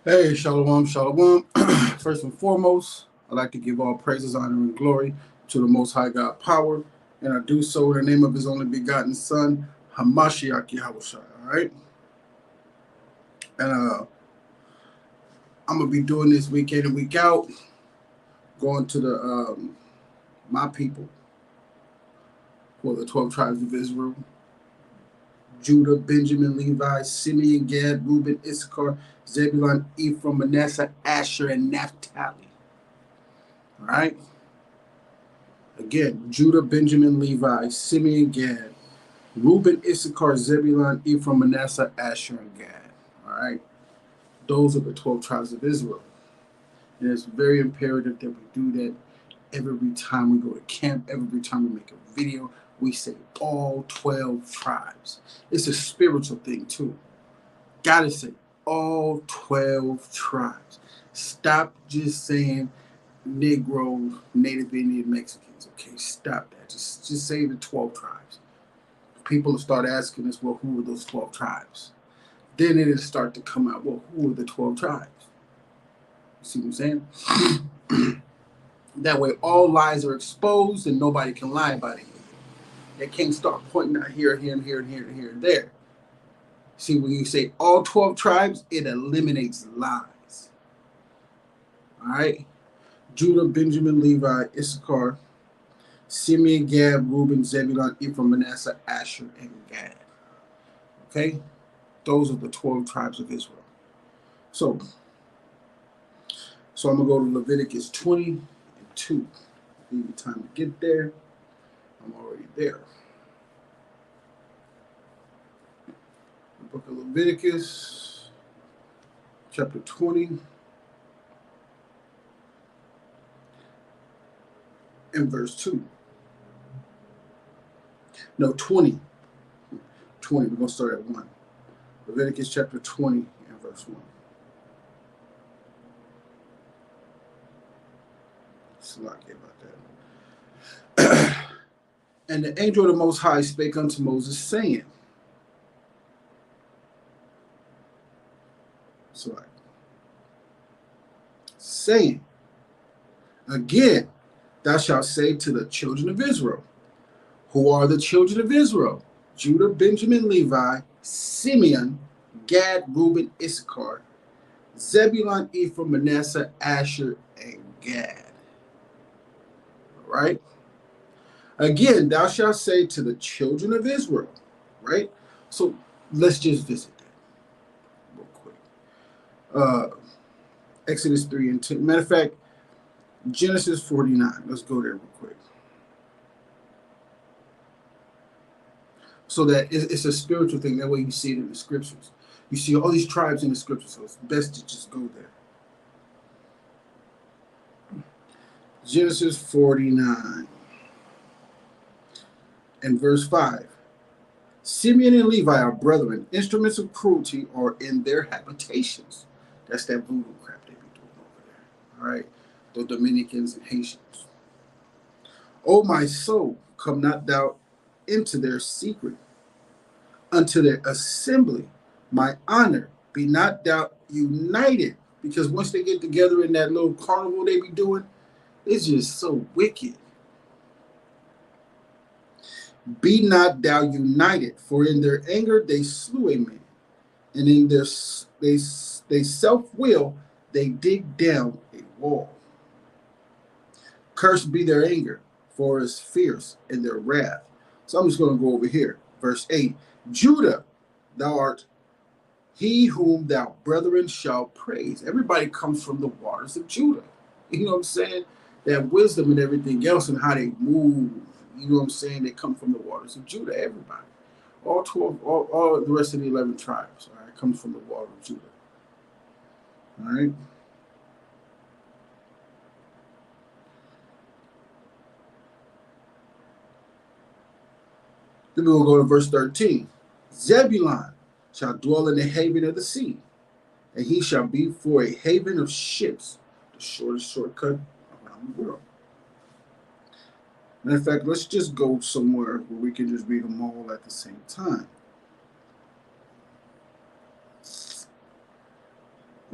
Hey, shalom, shalom. First and foremost, I'd like to give all praises, honor, and glory to the Most High God power, and I do so in the name of His only begotten Son, Hamashiach Yahushua. All right, and I'm gonna be doing this week in and week out, going to the my people, for the 12 tribes of Israel: Judah, Benjamin, Levi, Simeon, Gad, Reuben, Issachar, Zebulun, Ephraim, Manasseh, Asher, and Naphtali. All right. Again, Judah, Benjamin, Levi, Simeon, Gad, Reuben, Issachar, Zebulun, Ephraim, Manasseh, Asher, and Gad. All right, those are the 12 tribes of Israel, and it's very imperative that we do that every time we go to camp. Every time we make a video, we say all 12 tribes. It's a spiritual thing too. Gotta say all 12 tribes. Stop just saying Negro, Native Indian, Mexicans. Okay, stop that. Just say the 12 tribes. People will start asking us, well, who are those 12 tribes? Then it'll start to come out, well, who are the 12 tribes? You see what I'm saying? That way all lies are exposed and nobody can lie about it. They can't start pointing out here, here, and here, and here, and here, and there. See, when you say all 12 tribes, it eliminates lies. All right? Judah, Benjamin, Levi, Issachar, Simeon, Gad, Reuben, Zebulun, Ephraim, Manasseh, Asher, and Gad. Okay? Those are the 12 tribes of Israel. So I'm going to go to Leviticus 20:2. Give me time to get there. I'm already there. The book of Leviticus, chapter 20, and verse 2. No, 20. 20. We're going to start at 1. Leviticus chapter 20 and verse 1. Slack about that. And the angel of the Most High spake unto Moses, saying, again, thou shalt say to the children of Israel, who are the children of Israel? Judah, Benjamin, Levi, Simeon, Gad, Reuben, Issachar, Zebulun, Ephraim, Manasseh, Asher, and Gad. All right? Again, thou shalt say to the children of Israel, right? So let's just visit that real quick. Exodus 3 and 2. Matter of fact, Genesis 49. Let's go there real quick. So that it's a spiritual thing. That way you see it in the scriptures. You see all these tribes in the scriptures, so it's best to just go there. Genesis 49 and verse 5. Simeon and Levi are brethren. Instruments of cruelty are in their habitations. That's that voodoo crap they be doing over there. All right? The Dominicans and Haitians. O my soul, come not thou into their secret, unto their assembly, my honor, be not thou united. Because once they get together in that little carnival they be doing, it's just so wicked. Be not thou united, for in their anger they slew a man, and in their they self-will they dig down a wall. Cursed be their anger, for it is fierce in their wrath. So I'm just going to go over here. Verse 8. Judah, thou art he whom thou brethren shall praise. Everybody comes from the waters of Judah. You know what I'm saying? That wisdom and everything else and how they move. You know what I'm saying? They come from the waters of Judah. Everybody. All 12, all the rest of the 11 tribes, all right, comes from the water of Judah. All right? Then we'll go to verse 13. Zebulun shall dwell in the haven of the sea, and he shall be for a haven of ships, the shortest shortcut around the world. Matter of fact, let's just go somewhere where we can just read them all at the same time.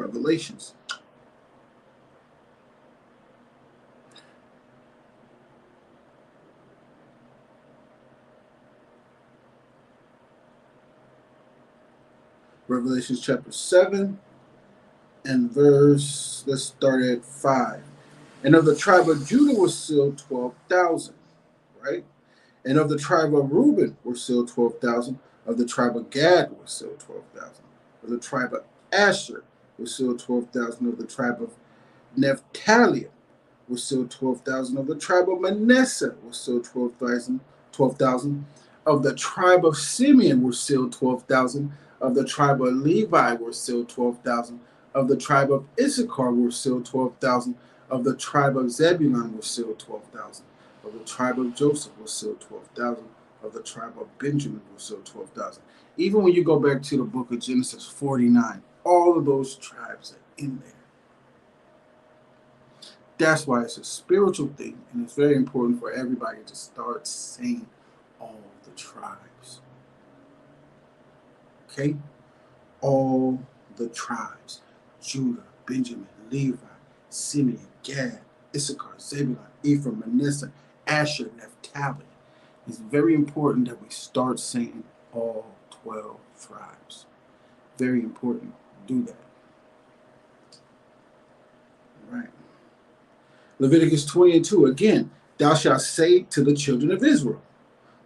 Revelations. Revelation chapter 7 and verse, let's start at 5. And of the tribe of Judah was sealed 12,000, right? And of the tribe of Reuben were sealed 12,000. Of the tribe of Gad were sealed 12,000. Of the tribe of Asher was sealed 12,000. Of the tribe of Naphtali was sealed 12,000. Of the tribe of Manasseh was sealed 12,000. 12,000. Of the tribe of Simeon were sealed 12,000. Of the tribe of Levi were sealed 12,000. Of the tribe of Issachar were sealed 12,000. Of the tribe of Zebulun were sealed 12,000. Of the tribe of Joseph was sealed 12,000. Of the tribe of Benjamin was sealed 12,000. Even when you go back to the book of Genesis 49, all of those tribes are in there. That's why it's a spiritual thing, and it's very important for everybody to start saying all the tribes. Okay? All the tribes. Judah, Benjamin, Levi, Simeon, Gad, Issachar, Zebulun, Ephraim, Manasseh, Asher, Naphtali. It's very important that we start saying all 12 tribes. Very important. Do that. All right. Leviticus 20:2. Again, thou shalt say to the children of Israel,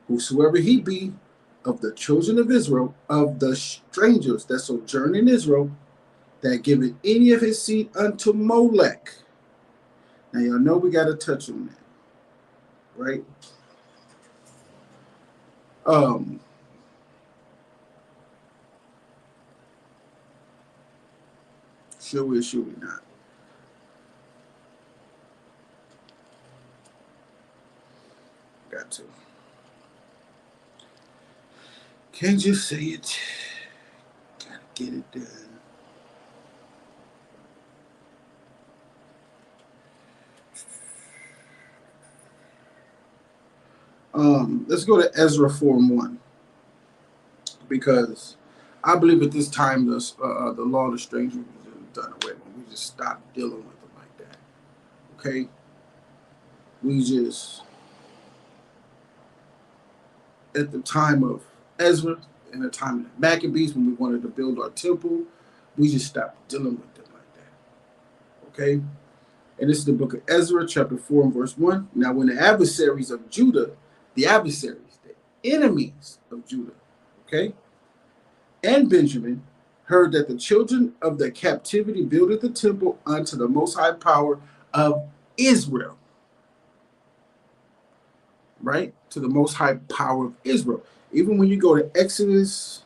whosoever he be of the children of Israel, of the strangers that sojourn in Israel, that giveth any of his seed unto Molech. Now, y'all know we got to touch on that, right? Should we or should we not? Got to. Can't just say it. Gotta get it done. Let's go to Ezra 4:1, because I believe at this time the law of the stranger was done away with. We just stopped dealing with them like that. Okay, we just, at the time of Ezra and the time of the Maccabees, when we wanted to build our temple, we just stopped dealing with them like that. Okay, and this is the book of Ezra, chapter 4 and verse 1. Now, when the adversaries of Judah, the enemies of Judah, okay, and Benjamin, heard that the children of the captivity builded the temple unto the most high power of Israel. Right? To the most high power of Israel. Even when you go to Exodus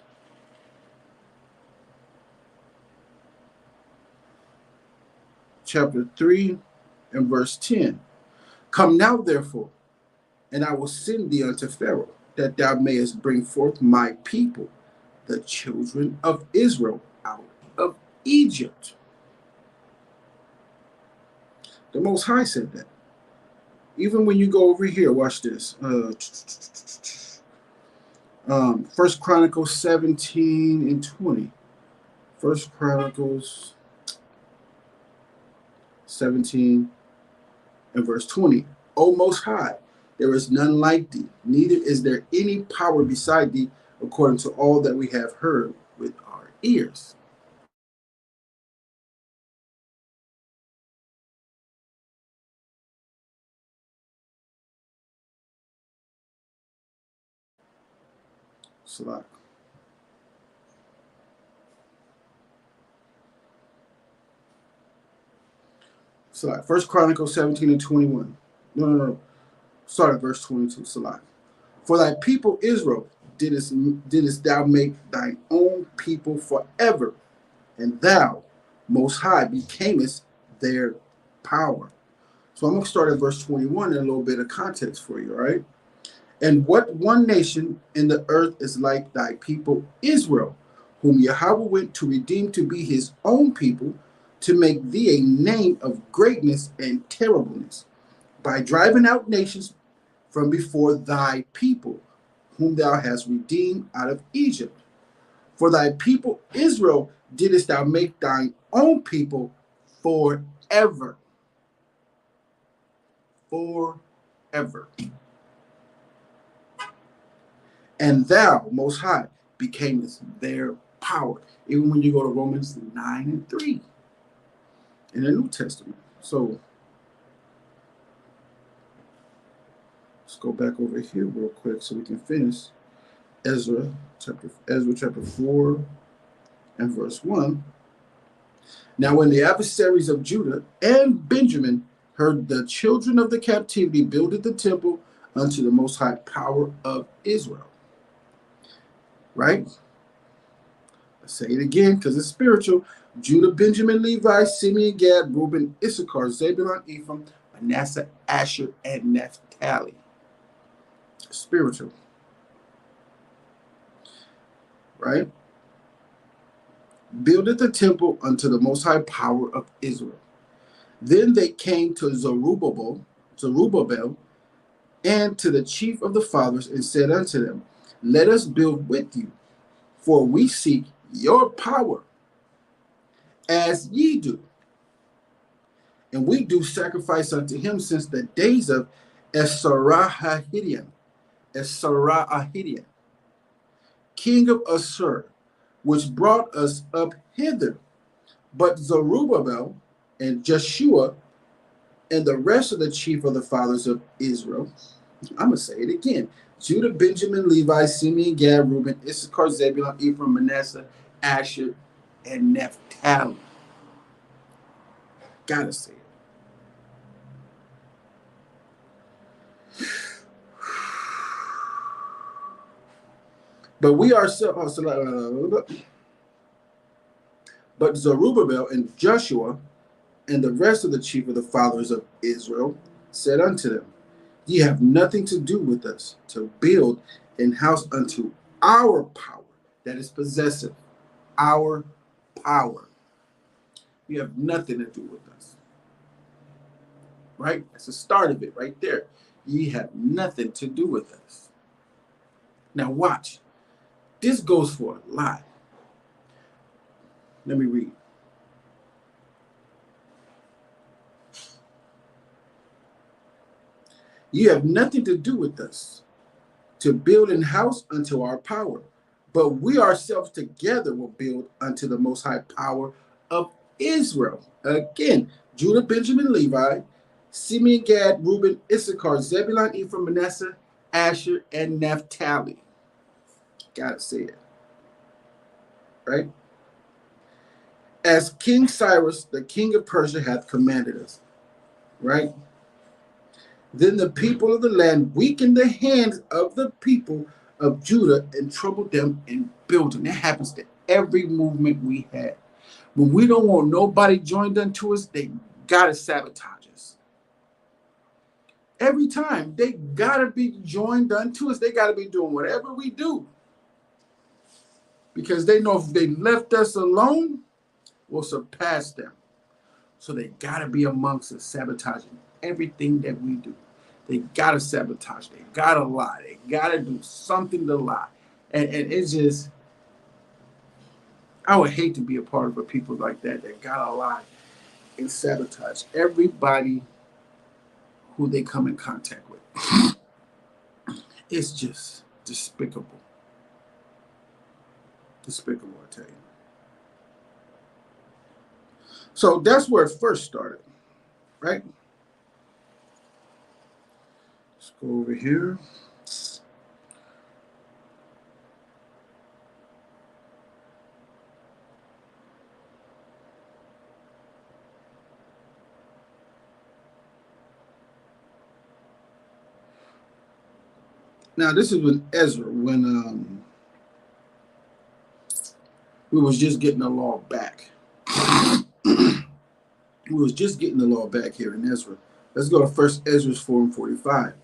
chapter 3 and verse 10. Come now, therefore, and I will send thee unto Pharaoh, that thou mayest bring forth my people, the children of Israel, out of Egypt. The Most High said that. Even when you go over here, watch this. First Chronicles 17 and 20. First Chronicles 17 and verse 20. O Most High, there is none like thee, neither is there any power beside thee, according to all that we have heard with our ears. Salak. Salak. First Chronicles 17 and 21. No. Start at verse 22. Salak. For thy people Israel didst thou make thine own people forever, and thou, Most High, becamest their power. So I'm going to start at verse 21 and a little bit of context for you, all right? And what one nation in the earth is like thy people Israel, whom Yahweh went to redeem to be his own people, to make thee a name of greatness and terribleness, by driving out nations from before thy people, whom thou hast redeemed out of Egypt. For thy people Israel didst thou make thine own people forever. Forever. And thou, Most High, becamest their power. Even when you go to Romans 9:3 in the New Testament. So let's go back over here real quick so we can finish Ezra chapter 4 and verse 1. Now when the adversaries of Judah and Benjamin heard the children of the captivity builded the temple unto the Most High power of Israel. Right? Let's say it again because it's spiritual. Judah, Benjamin, Levi, Simeon, Gad, Reuben, Issachar, Zebulun, Ephraim, Manasseh, Asher, and Naphtali. Spiritual. Right? Builded the temple unto the Most High power of Israel. Then they came to Zerubbabel, and to the chief of the fathers, and said unto them, let us build with you, for we seek your power, as ye do. And we do sacrifice unto him since the days of Esarhaddon, king of Assur, which brought us up hither. But Zerubbabel and Jeshua and the rest of the chief of the fathers of Israel, I'm going to say it again, Judah, Benjamin, Levi, Simeon, Gad, Reuben, Issachar, Zebulun, Ephraim, Manasseh, Asher, and Naphtali. Gotta say it. But we ourselves, but Zerubbabel and Joshua and the rest of the chief of the fathers of Israel said unto them, ye have nothing to do with us to build an house unto our power, that is possessive, our power. You have nothing to do with us. Right? That's the start of it right there. Ye have nothing to do with us. Now watch. This goes for a lot. Let me read. You have nothing to do with us to build an house unto our power, but we ourselves together will build unto the Most High power of Israel. Again, Judah, Benjamin, Levi, Simeon, Gad, Reuben, Issachar, Zebulun, Ephraim, Manasseh, Asher, and Naphtali. Gotta say it. Right? As King Cyrus, the king of Persia, hath commanded us. Right? Then the people of the land weakened the hands of the people of Judah and troubled them in building. That happens to every movement we had. When we don't want nobody joined unto us, they gotta sabotage us. Every time they gotta be joined unto us, they gotta be doing whatever we do. Because they know if they left us alone, we'll surpass them. So they gotta be amongst us, sabotaging everything that we do. They gotta sabotage. They gotta lie. They gotta do something to lie. And it's just, I would hate to be a part of a people like that gotta lie and sabotage everybody who they come in contact with. It's just despicable. Despicable, I tell you. So that's where it first started, right? Let's go over here. Now, this is when Ezra, when we was just getting the law back. We was just getting the law back here in Ezra. Let's go to 1 Ezra 4:45.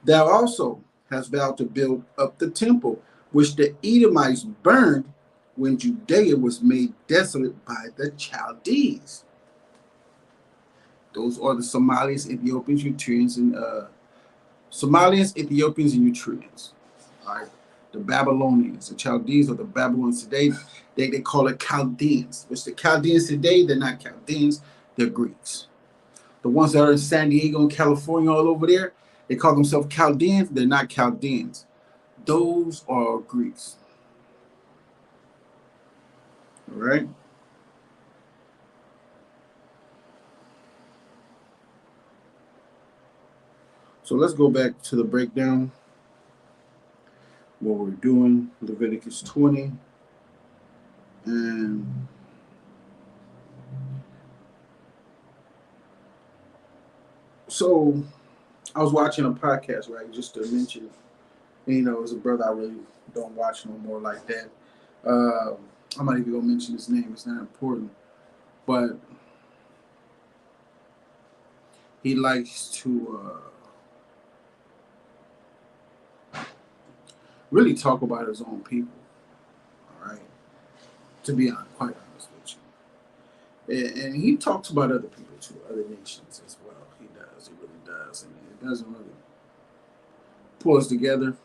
Thou also hast vowed to build up the temple, which the Edomites burned when Judea was made desolate by the Chaldees. Those are the Somalians, Ethiopians, Eritreans, and Somalians, Ethiopians, and Eritreans. All right. The Babylonians, the Chaldees, or the Babylonians today, They call it Chaldeans, which the Chaldeans today, they're not Chaldeans, they're Greeks. The ones that are in San Diego and California, all over there, they call themselves Chaldeans, they're not Chaldeans. Those are Greeks. All right? So let's go back to the breakdown. What we're doing, Leviticus 20. And so I was watching a podcast, right? Just to mention, it's a brother I really don't watch no more like that. I'm not even gonna mention his name, it's not important. But he likes to really talk about his own people, all right? To be honest, quite honest with you. And he talks about other people too, other nations as well. He really does. And it doesn't really pull us together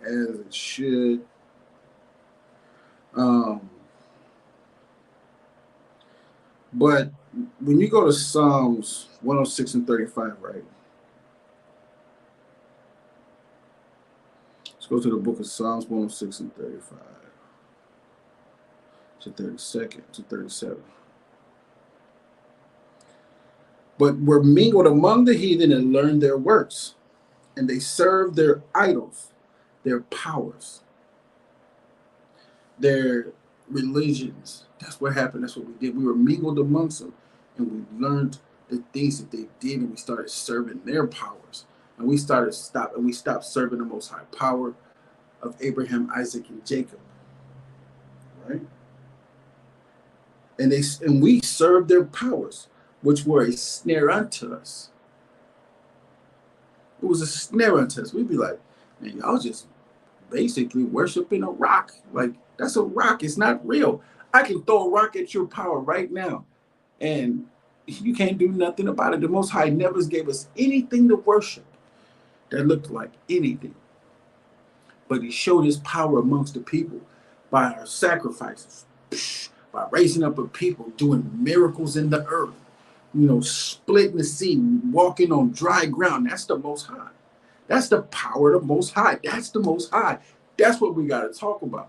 as it should. But when you go to Psalms 106 and 35, right? Let's go to the book of Psalms 106 and 35 to 32nd to 37. But were mingled among the heathen and learned their works, and they served their idols, their powers, their religions. That's what happened. That's what we did. We were mingled amongst them, and we learned the things that they did, and we started serving their powers. And we stopped serving the Most High power of Abraham, Isaac, and Jacob. Right? And we served their powers, which were a snare unto us. It was a snare unto us. We'd be like, man, y'all just basically worshiping a rock. Like, that's a rock. It's not real. I can throw a rock at your power right now, and you can't do nothing about it. The Most High never gave us anything to worship that looked like anything. But he showed his power amongst the people by our sacrifices, by raising up a people, doing miracles in the earth, splitting the sea, walking on dry ground. That's the Most High. That's the power of the Most High. That's the Most High. That's what we got to talk about.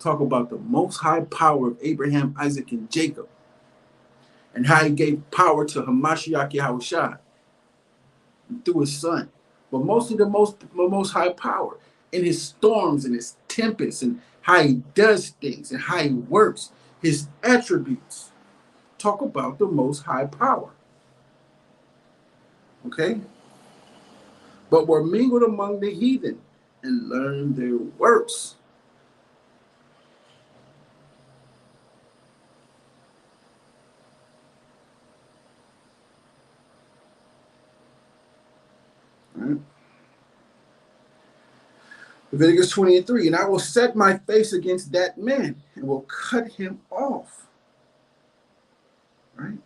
Talk about the Most High power of Abraham, Isaac, and Jacob, and how he gave power to Hamashiach Yahushua through his son. But mostly the most high power in his storms and his tempests and how he does things and how he works, his attributes. Talk about the Most High power. Okay? But were mingled among the heathen and learned their works. Right. Leviticus 20 and 3, and I will set my face against that man and will cut him off. Right?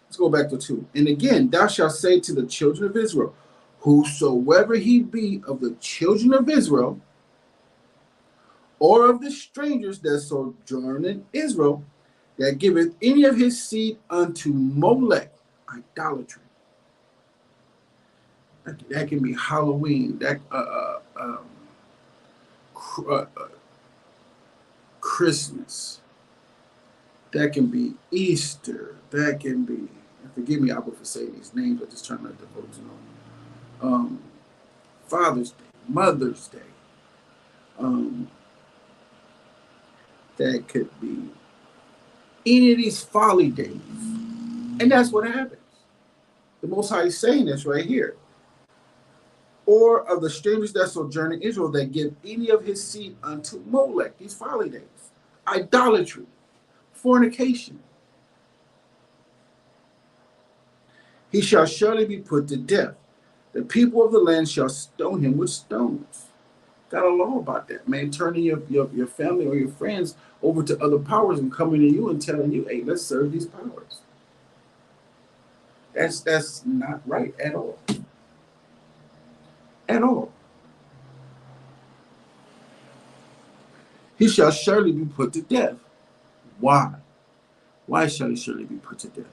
Let's go back to 2. And again, thou shalt say to the children of Israel, whosoever he be of the children of Israel, or of the strangers that sojourn in Israel, that giveth any of his seed unto Molech, idolatry. That can be Halloween, Christmas. That can be Easter. That can be, forgive me, Abba, for saying these names. I'm just trying to let the folks know. Father's Day, Mother's Day. That could be any of these folly days. And that's what happens. The Most High is saying this right here. Or of the strangers that sojourn in Israel, that give any of his seed unto Molech, these folly days. Idolatry, fornication. He shall surely be put to death. The people of the land shall stone him with stones. Got a law about that, man. Turning your family or your friends over to other powers and coming to you and telling you, hey, let's serve these powers. That's not right at all. At all. He shall surely be put to death. Why? Why shall he surely be put to death?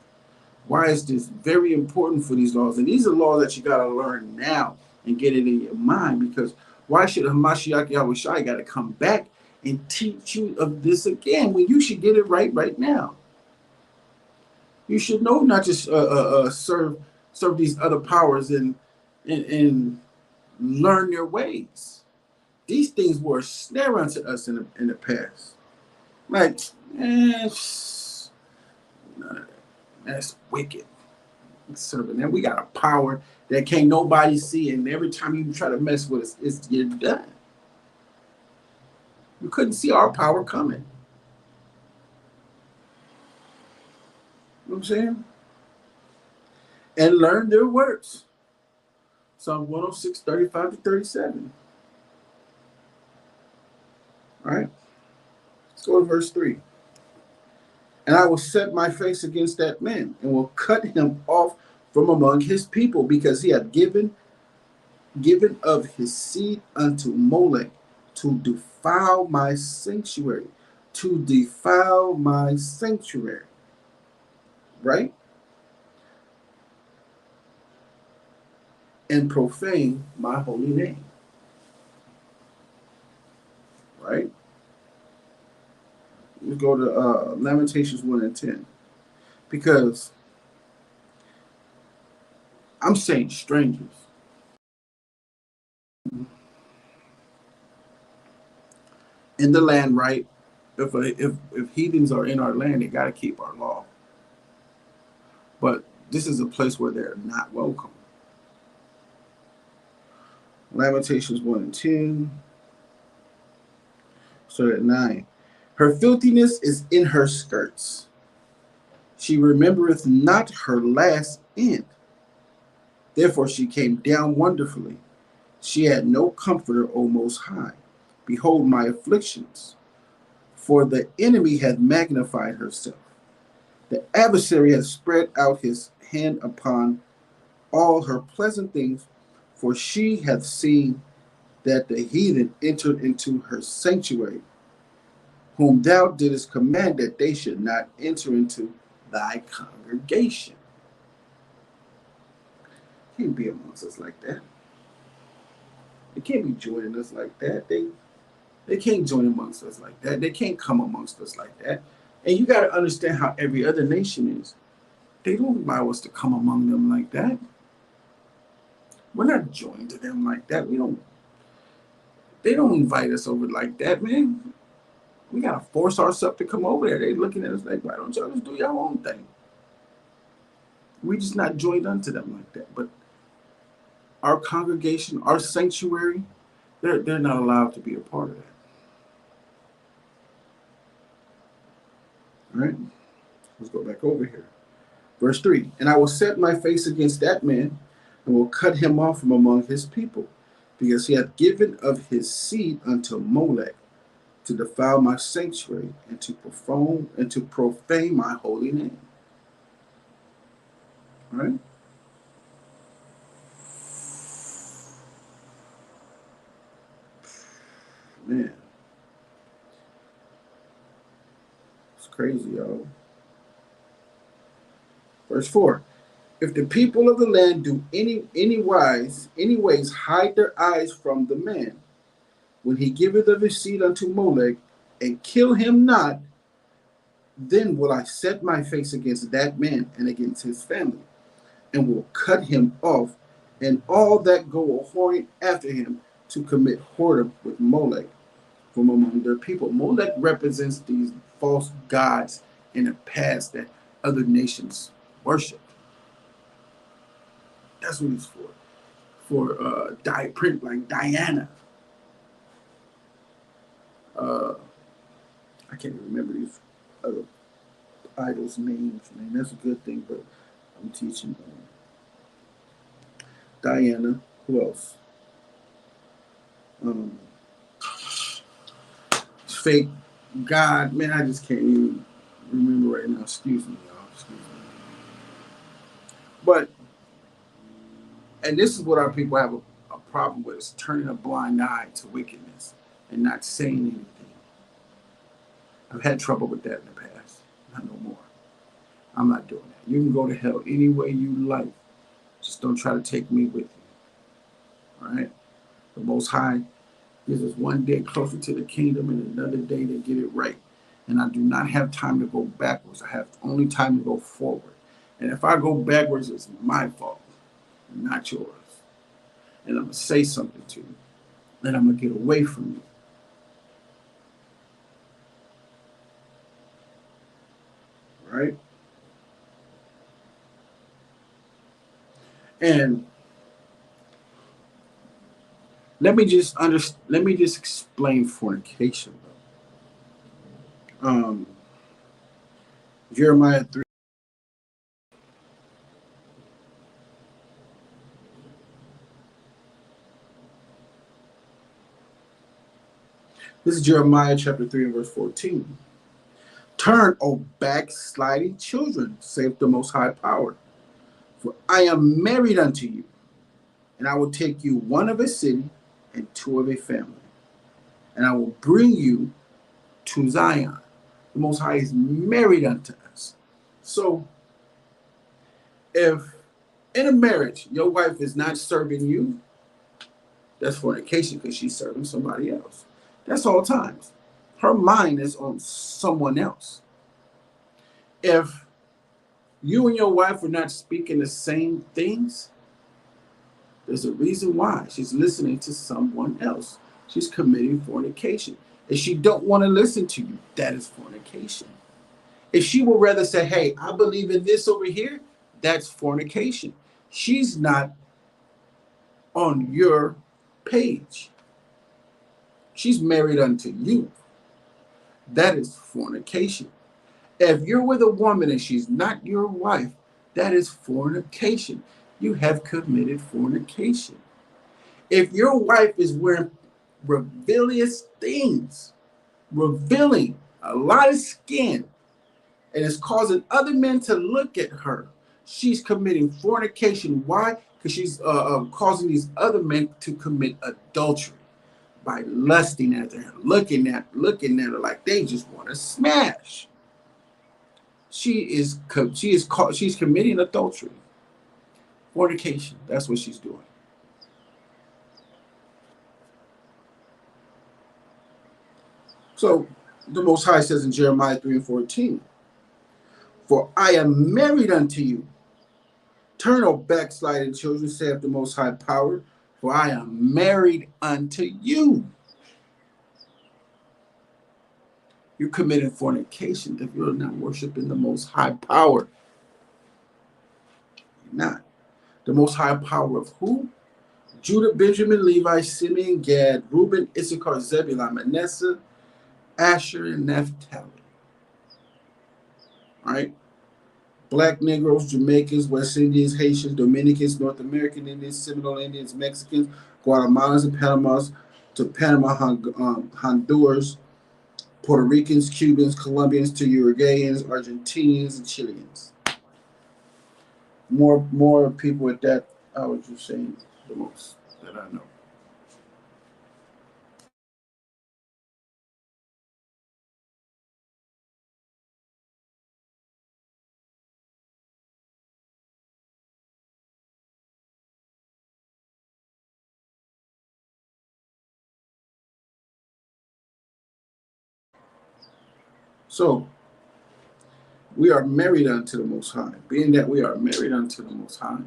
Why is this very important for these laws? And these are laws that you got to learn now and get it in your mind, because why should Hamashiach Yahushua got to come back and teach you of this again when you should get it right now? You should know not just serve these other powers and learn their ways. These things were a snare unto us in the past. Like, none of that. That's wicked. Serving them, we got a power that can't nobody see, and every time you try to mess with us, it's you're done. You couldn't see our power coming. You know what I'm saying? And learn their works. Psalm 106, 35 to 37. All right. Let's go to verse 3. And I will set my face against that man, and will cut him off from among his people, because he hath given of his seed unto Molech, to defile my sanctuary. To defile my sanctuary. Right? And profane my holy name. Right? We go to Lamentations 1 and 10. Because I'm saying strangers. In the land, right? If heathens are in our land, they got to keep our law. But this is a place where they're not welcome. Lamentations 1 and 10. So at 9. Her filthiness is in her skirts. She remembereth not her last end. Therefore she came down wonderfully. She had no comforter, O Most High. Behold my afflictions. For the enemy hath magnified herself. The adversary hath spread out his hand upon all her pleasant things. For she hath seen that the heathen entered into her sanctuary, whom thou didst command that they should not enter into thy congregation. Can't be amongst us like that. They can't be joining us like that. They can't join amongst us like that. They can't come amongst us like that. And you got to understand how every other nation is. They don't allow us to come among them like that. We're not joined to them like that. They don't invite us over like that, man. We got to force ourselves to come over there. They looking at us like, why don't y'all just do your own thing? We just not joined unto them like that. But our congregation, our sanctuary, they're not allowed to be a part of that. All right? Let's go back over here. Verse 3. And I will set my face against that man, and will cut him off from among his people, because he hath given of his seed unto Molech, to defile my sanctuary, and to profane my holy name. All right? Man. It's crazy, y'all. Verse 4. If the people of the land do anyways hide their eyes from the man, when he giveth of his seed unto Molech, and kill him not, then will I set my face against that man and against his family, and will cut him off, and all that go a-whoring after him to commit whoredom with Molech from among their people. Molech represents these false gods in the past that other nations worship. That's what it's for. For print like Diana. I can't even remember these other idols' names, man. That's a good thing, but I'm teaching Diana. Who else? Fake God. Man, I just can't even remember right now. Excuse me, y'all. Excuse me. But, and this is what our people have a problem with, is turning a blind eye to wickedness and not saying anything. I've had trouble with that in the past. Not no more. I'm not doing that. You can go to hell any way you like. Just don't try to take me with you. All right? The Most High gives us one day closer to the kingdom and another day to get it right. And I do not have time to go backwards. I have only time to go forward. And if I go backwards, it's my fault, not yours. And I'm going to say something to you. And I'm going to get away from you. Right? And let me just explain fornication. Um, Jeremiah 3. This is Jeremiah chapter 3 and verse 14. Turn, O backsliding children, saith the Most High Power, for I am married unto you, and I will take you one of a city and two of a family, and I will bring you to Zion. The Most High is married unto us. So if in a marriage your wife is not serving you, that's fornication because she's serving somebody else. That's all times. Her mind is on someone else. If you and your wife are not speaking the same things, there's a reason why. She's listening to someone else. She's committing fornication. If she don't want to listen to you, that is fornication. If she will rather say, hey, I believe in this over here, that's fornication. She's not on your page. She's married unto you. That is fornication. If you're with a woman and she's not your wife, that is fornication. You have committed fornication. If your wife is wearing rebellious things, revealing a lot of skin, and is causing other men to look at her, she's committing fornication. Why? Because she's causing these other men to commit adultery by lusting at her, looking at her like they just want to smash. She's committing adultery, fornication. That's what she's doing. So the Most High says in Jeremiah 3 and 14, for I am married unto you. Turn, O backsliding children, saith the Most High Power, for I am married unto you. You're committing fornication if you're not worshiping the Most High Power. You're not. The Most High Power of who? Judah, Benjamin, Levi, Simeon, Gad, Reuben, Issachar, Zebulun, Manasseh, Asher, and Naphtali. All right? Black Negroes, Jamaicans, West Indians, Haitians, Dominicans, North American Indians, Seminole Indians, Mexicans, Guatemalans, and Panamas, to Panama, Honduras, Puerto Ricans, Cubans, Colombians, to Uruguayans, Argentinians, and Chileans. More people with that, I was just saying the most that I know. So we are married unto the Most High. Being that we are married unto the Most High,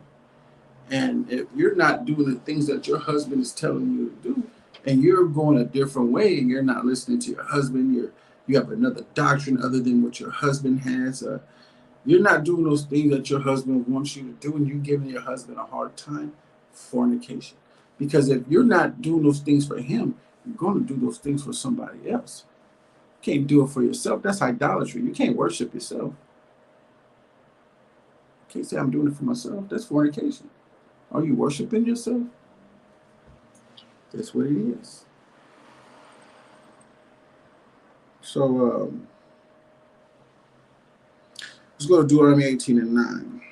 and if you're not doing the things that your husband is telling you to do, and you're going a different way, and you're not listening to your husband, you have another doctrine other than what your husband has. You're not doing those things that your husband wants you to do, and you're giving your husband a hard time. Fornication. Because if you're not doing those things for him, you're going to do those things for somebody else. You can't do it for yourself. That's idolatry. You can't worship yourself. You can't say I'm doing it for myself. That's fornication. Are you worshiping yourself? That's what it is. So let's go to Deuteronomy 18 and 9.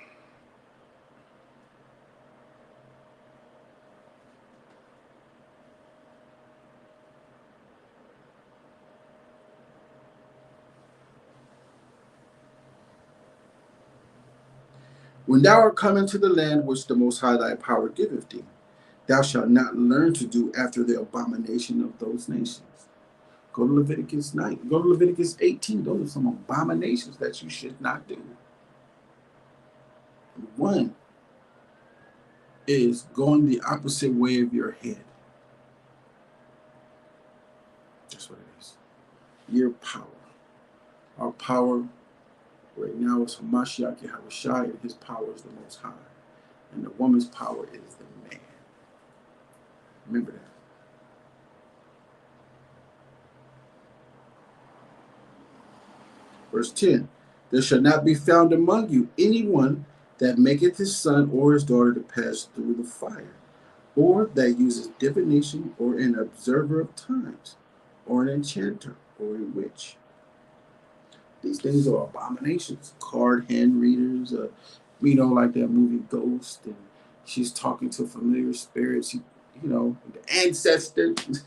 When thou art come into the land which the Most High thy power giveth thee, thou shalt not learn to do after the abomination of those nations. Go to Leviticus 9. Go to Leviticus 18. Those are some abominations that you should not do. One is going the opposite way of your head. That's what it is. Your power. Our power right now is from Mashiach Yahushua, and his power is the Most High. And the woman's power is the man. Remember that. Verse 10. There shall not be found among you anyone that maketh his son or his daughter to pass through the fire, or that uses divination, or an observer of times, or an enchanter, or a witch. These things are abominations. Card hand readers, like that movie Ghost, and she's talking to familiar spirits, the ancestors,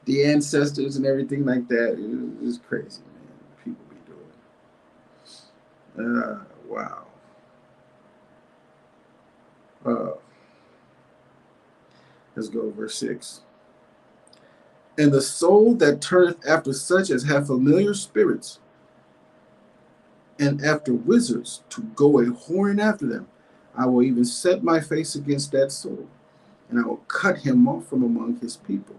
the ancestors and everything like that. It's crazy, man. People be doing. Wow. Let's go verse 6. And the soul that turneth after such as have familiar spirits, and after wizards, to go a whoring after them, I will even set my face against that soul, and I will cut him off from among his people.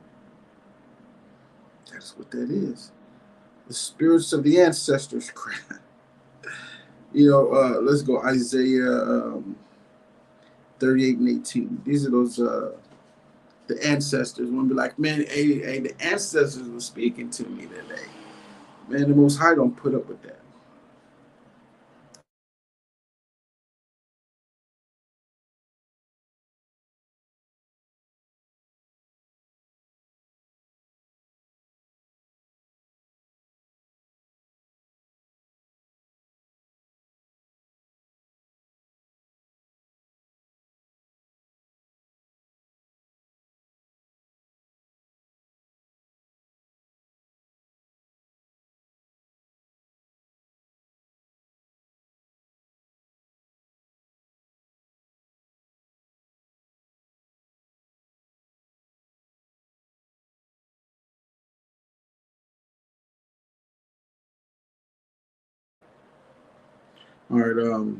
That's what that is. The spirits of the ancestors. Let's go Isaiah 38 and 18. These are those the ancestors. Want to be like, man, hey, the ancestors were speaking to me today. Man, the Most High don't put up with that. All right,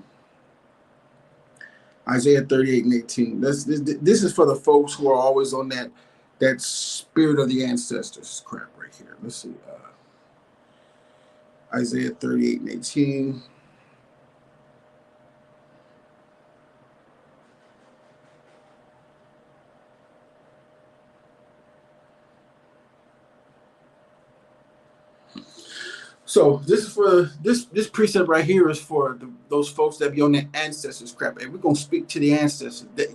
Isaiah 38 and 18. This is for the folks who are always on that spirit of the ancestors crap right here. Let's see. Isaiah 38 and 18. So this is for this precept right here is for those folks that be on their ancestors crap. And we're gonna speak to the ancestors that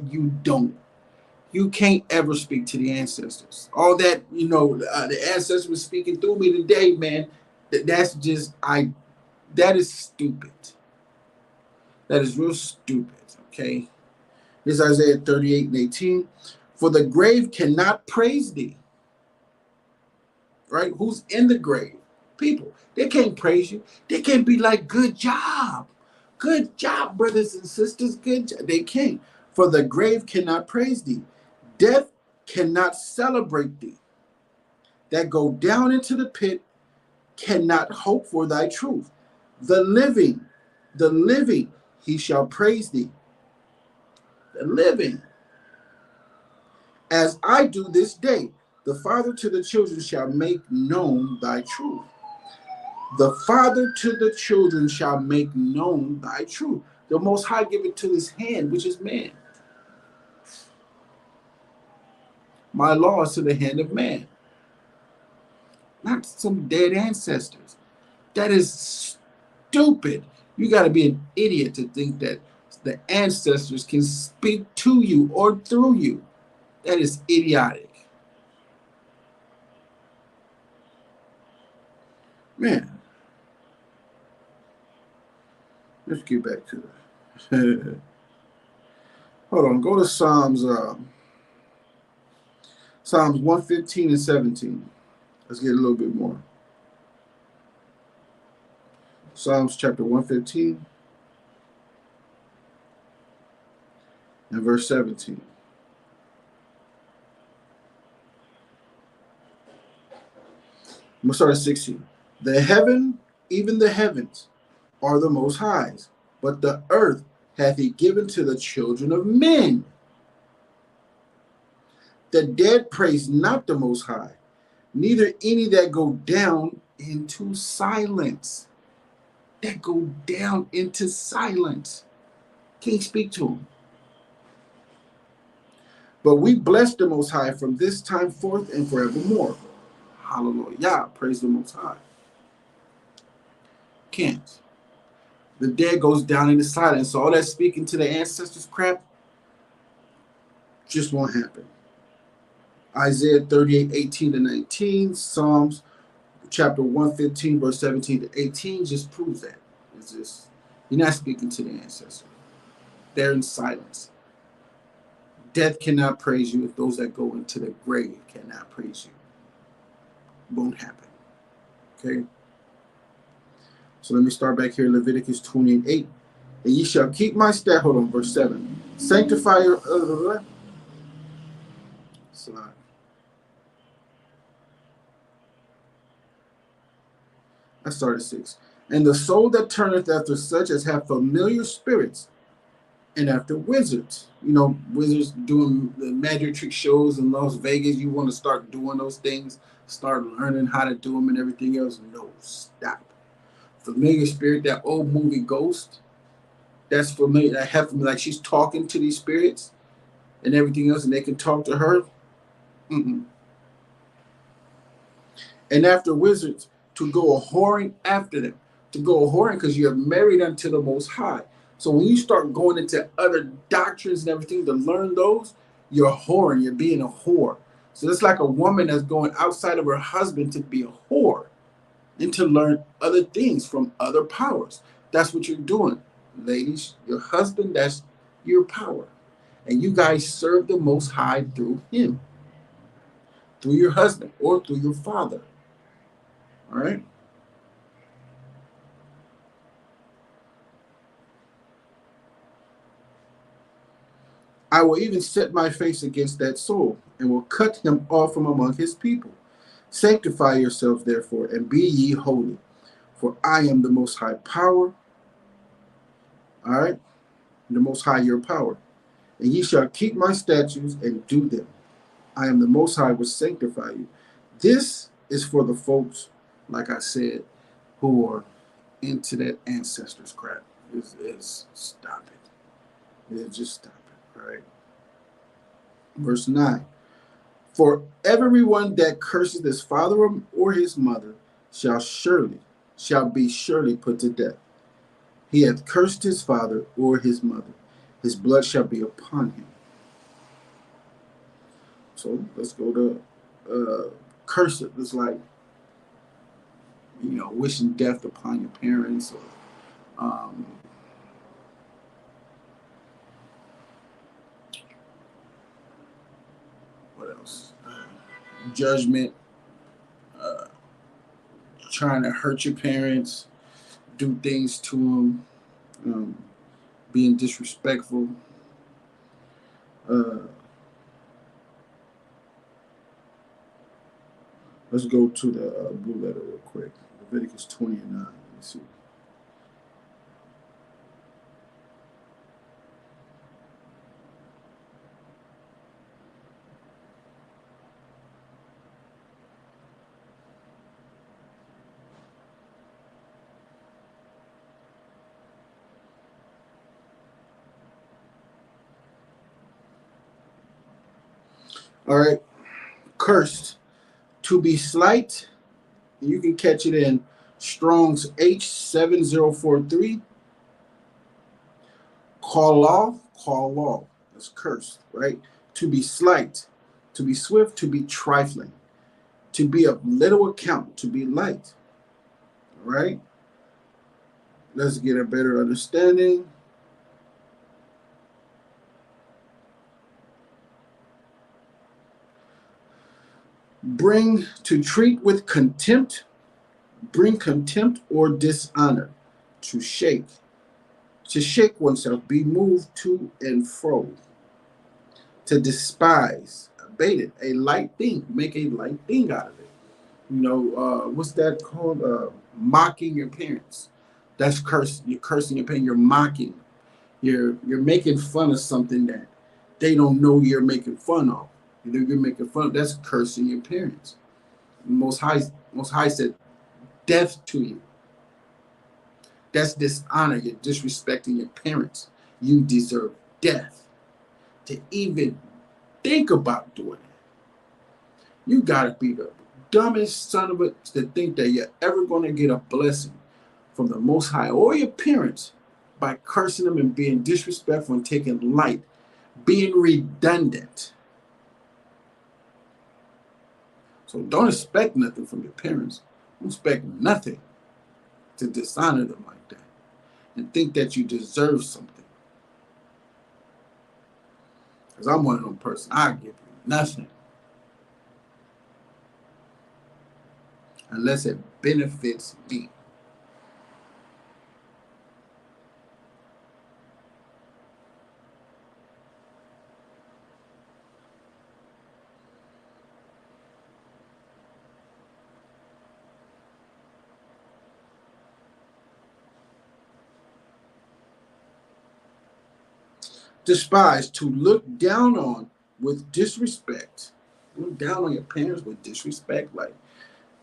you can't ever speak to the ancestors. All that the ancestors were speaking through me today, man. That is stupid. That is real stupid. Okay, this is Isaiah 38 and 18. For the grave cannot praise thee. Right? Who's in the grave? People. They can't praise you. They can't be like, good job. Good job, brothers and sisters. Good job. They can't. For the grave cannot praise thee. Death cannot celebrate thee. That go down into the pit cannot hope for thy truth. The living, he shall praise thee. The living. As I do this day, the father to the children shall make known thy truth. The father to the children shall make known thy truth. The Most High give it to his hand, which is man. My law is to the hand of man, not some dead ancestors. That is stupid. You got to be an idiot to think that the ancestors can speak to you or through you. That is idiotic. Man, let's get back to it. Hold on, go to Psalms 115 and 17. Let's get a little bit more. Psalms chapter 115. And verse 17. I'm going to start at 16. The heaven, even the heavens, are the Most High's, but the earth hath he given to the children of men. The dead praise not the Most High, neither any that go down into silence. That go down into silence. Can't speak to him. But we bless the Most High from this time forth and forevermore. Hallelujah. Praise the Most High. Can't. The dead goes down into silence. So all that speaking to the ancestors crap just won't happen. Isaiah 38:18-19, Psalms chapter 115, verse 17 to 18 just proves that. It's just, you're not speaking to the ancestors. They're in silence. Death cannot praise you if those that go into the grave cannot praise you. Won't happen. Okay? So let me start back here, Leviticus 28. And ye shall keep my statutes. Hold on, verse 7. Sanctify your... slide. I started 6. And the soul that turneth after such as have familiar spirits, and after wizards. You know, wizards doing the magic trick shows in Las Vegas. You want to start doing those things, start learning how to do them and everything else. No, stop. Familiar spirit, that old movie Ghost, that's familiar. That have like she's talking to these spirits and everything else, and they can talk to her. Mm-mm. And after wizards, to go a whoring after them, to go a whoring because you have married unto the Most High. So when you start going into other doctrines and everything to learn those, you're whoring, you're being a whore. So it's like a woman that's going outside of her husband to be a whore and to learn other things from other powers. That's what you're doing, ladies. Your husband, that's your power. And you guys serve the Most High through him, through your husband or through your father. All right? I will even set my face against that soul, and will cut him off from among his people. Sanctify yourselves, therefore, and be ye holy, for I am the Most High power. All right? The Most High your power. And ye shall keep my statutes and do them. I am the Most High which sanctify you. This is for the folks, like I said, who are into that ancestors crap. It's stop it. Just stop it. All right? Verse 9. For everyone that curses his father or his mother shall be surely put to death. He hath cursed his father or his mother. His blood shall be upon him. So let's go to curse it. It's like, wishing death upon your parents, or what else? Judgment, trying to hurt your parents, do things to them, being disrespectful. Let's go to the blue letter real quick. Leviticus 20:9. Let me see. All right. Cursed. To be slight. You can catch it in Strong's H7043. Call law. That's cursed, right? To be slight, to be swift, to be trifling, to be of little account, to be light. All right? Let's get a better understanding. To treat with contempt, bring contempt or dishonor, to shake oneself, be moved to and fro. to despise, abate it, a light thing, make a light thing out of it. What's that called? Mocking your parents. That's curse. You're cursing your parents. You're mocking. You're making fun of something that they don't know you're making fun of. You're making fun of. That's cursing your parents. Most High said, "Death to you." That's dishonor. You're disrespecting your parents. You deserve death. To even think about doing it, you gotta be the dumbest son of a to think that you're ever gonna get a blessing from the Most High or your parents by cursing them and being disrespectful and taking light, being redundant. So don't expect nothing from your parents. Don't expect nothing to dishonor them like that and think that you deserve something. Because I'm one of them persons. I give you nothing unless it benefits me. Despise, to look down on with disrespect. Look down on your parents with disrespect, like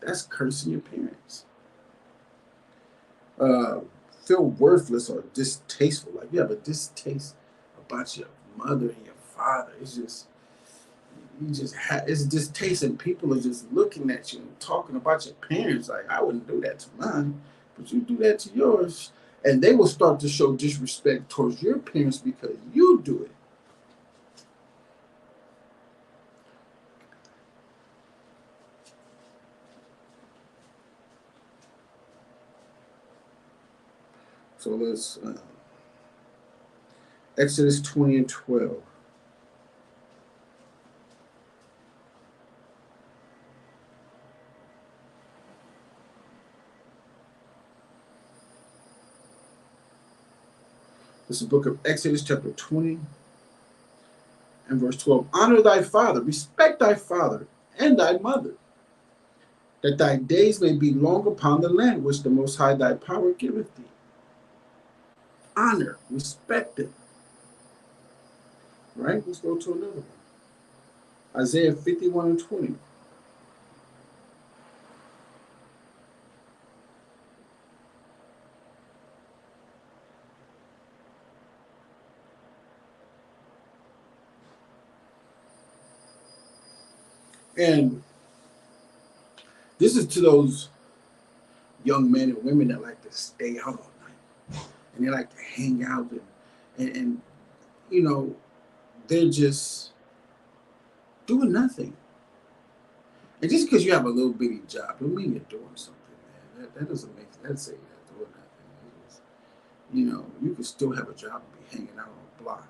that's cursing your parents. Uh, feel worthless or distasteful, like you have a distaste about your mother and your father. It's distaste, and people are just looking at you and talking about your parents. Like I wouldn't do that to mine, but you do that to yours, and they will start to show disrespect towards your parents because you do it. So let's Exodus 20 and 12. This is the book of Exodus, chapter 20 and verse 12. Honor thy father, respect thy father and thy mother, that thy days may be long upon the land which the Most High thy power giveth thee. Honor, respect it. Right? Let's go to another one. Isaiah 51 and 20. And this is to those young men and women that like to stay out all night. And they like to hang out and you know, they're just doing nothing. And just because you have a little bitty job, don't mean you're doing something, man. That doesn't make that say you're doing nothing. Just, you can still have a job and be hanging out on the block.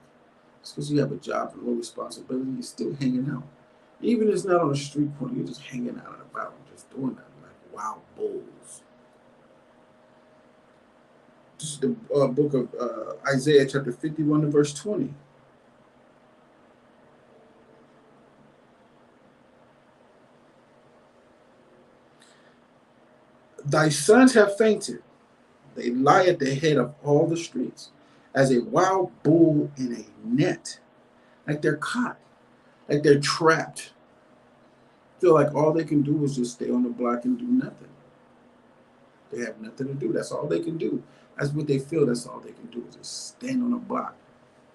Just because you have a job and low responsibility, you're still hanging out. Even if it's not on a street corner, you're just hanging out and about and just doing nothing like wild bulls. This is the book of Isaiah, chapter 51 and verse 20. Thy sons have fainted. They lie at the head of all the streets, as a wild bull in a net. Like they're caught, like they're trapped. Feel like all they can do is just stay on the block and do nothing. They have nothing to do. That's all they can do. That's what they feel. That's all they can do is just stand on the block.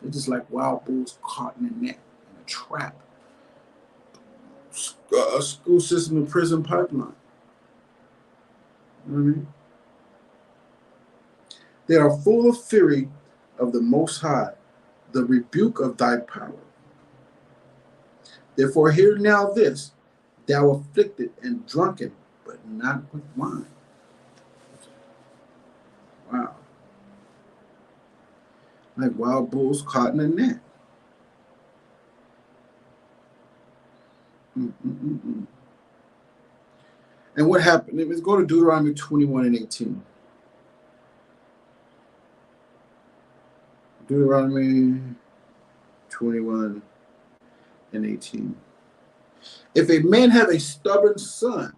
They're just like wild bulls caught in a net, in a trap. School system and prison pipeline. You know what I mean? They are full of fury of the Most High, the rebuke of thy power. Therefore, hear now this, thou afflicted and drunken, but not with wine. Wow. Like wild bulls caught in a net. Mm-mm-mm-mm. And what happened? Let's go to Deuteronomy 21 and 18. Deuteronomy 21 and 18. If a man have a stubborn son,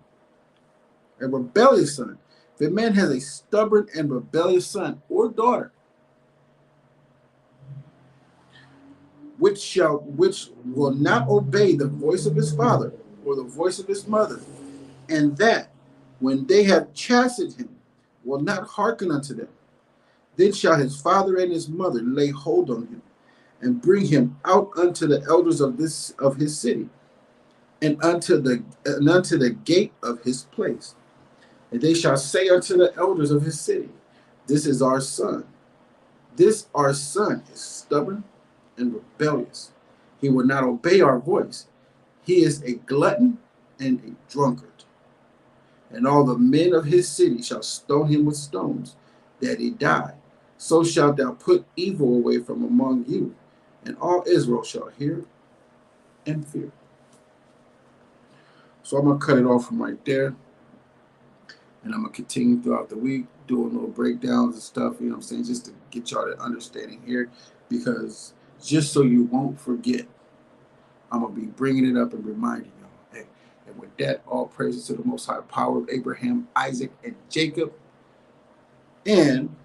a rebellious son, if a man has a stubborn and rebellious son or daughter, which will not obey the voice of his father or the voice of his mother, and that, when they have chastened him, will not hearken unto them, then shall his father and his mother lay hold on him, and bring him out unto the elders of his city, and unto the gate of his place. And they shall say unto the elders of his city, This is our son. This our son is stubborn and rebellious. He will not obey our voice. He is a glutton and a drunkard. And all the men of his city shall stone him with stones, that he die. So shalt thou put evil away from among you, and all Israel shall hear and fear. So I'm going to cut it off from right there. And I'm going to continue throughout the week doing little breakdowns and stuff, you know what I'm saying, just to get y'all the understanding here. Because just so you won't forget, I'm going to be bringing it up and reminding y'all. Hey, and with that, all praises to the Most High power of Abraham, Isaac, and Jacob, and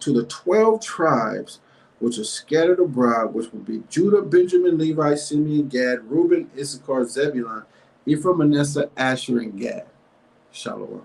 to the 12 tribes which are scattered abroad, which will be Judah, Benjamin, Levi, Simeon, Gad, Reuben, Issachar, Zebulun, Ephraim, Manasseh, Asher, and Gad. Shalom.